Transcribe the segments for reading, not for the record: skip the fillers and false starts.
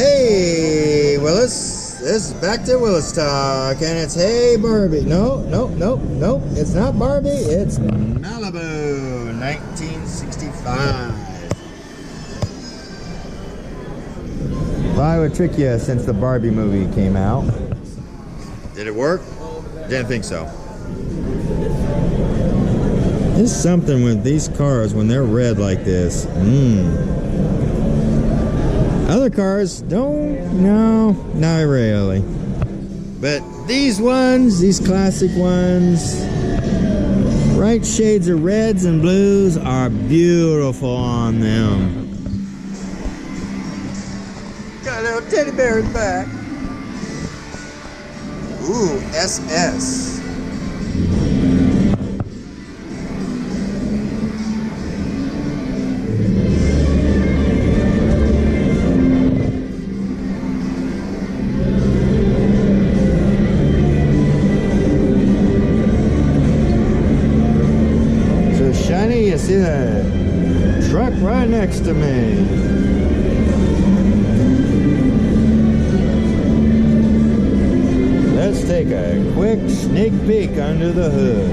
Hey, Willis. This is back to Willis Talk, and it's Hey Barbie. No, it's not Barbie. It's Malibu, 1965. Well, I would trick you since the Barbie movie came out. Did it work? Didn't think so. There's something with these cars when they're red like this. Other cars don't, no, not really. But these ones, these classic ones, bright shades of reds and blues are beautiful on them. Got a little teddy bear in the back. Ooh, SS. Shiny, you see that truck right next to me. Let's take a quick sneak peek under the hood.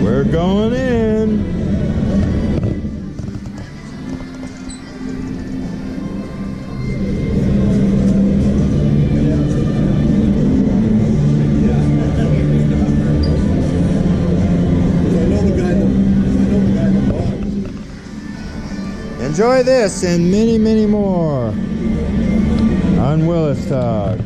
We're going in. Enjoy this and many, many more on Willis Talk.